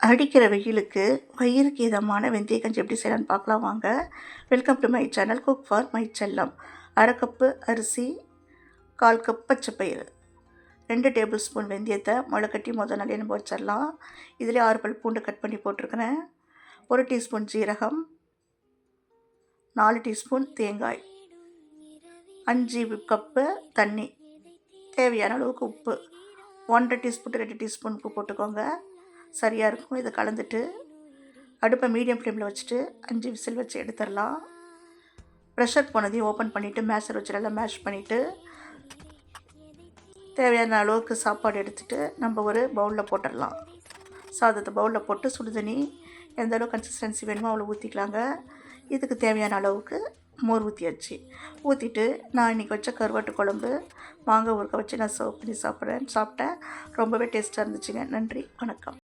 அடிக்கிற வெயிலுக்கு வயிறுக்கு இதமான வெந்தய கஞ்சி எப்படி செய்யலான்னு பார்க்கலாம் வாங்க. Welcome to my channel cook for my செல்லம். 1/2 கப்பு அரிசி, 1/4 கப் பச்சைப்பயிறு, 2 டேபிள் ஸ்பூன் வெந்தயத்தை முளைக்கட்டி முதல் நாளே நம்ம வச்சிடலாம். இதில் 6 பல் பூண்டு கட் பண்ணி போட்டிருக்கிறேன். 1 டீஸ்பூன் ஜீரகம், 4 டீஸ்பூன் தேங்காய், 5 கப்பு தண்ணி, தேவையான அளவுக்கு உப்பு, 1.5 டீஸ்பூன் 2 டீஸ்பூன் உப்பு போட்டுக்கோங்க, சரியாக இருக்கும். இதை கலந்துட்டு அடுப்பை மீடியம் ஃப்ளேமில் வச்சுட்டு 5 விசில் வச்சு எடுத்துடலாம். ப்ரெஷர் போனதையும் ஓப்பன் பண்ணிவிட்டு மேஷர் வச்சு நல்லா மேஷ் பண்ணிவிட்டு தேவையான அளவுக்கு சாப்பாடு எடுத்துகிட்டு நம்ம ஒரு பவுலில் போட்டுடலாம். சாதத்தை பவுலில் போட்டு சுடுதண்ணி எந்த அளவுக்கு கன்சிஸ்டன்சி வேணுமோ அவ்வளோ ஊற்றிக்கலாங்க. இதுக்கு தேவையான அளவுக்கு மோர் ஊற்றியாச்சு. ஊற்றிட்டு நான் இன்றைக்கி வச்ச கருவாட்டு குழம்பு மாங்காய் ஊறுகாய் வச்சு நான் சர்வ் பண்ணி சாப்பிட்டேன். ரொம்பவே டேஸ்ட்டாக இருந்துச்சுங்க. நன்றி, வணக்கம்.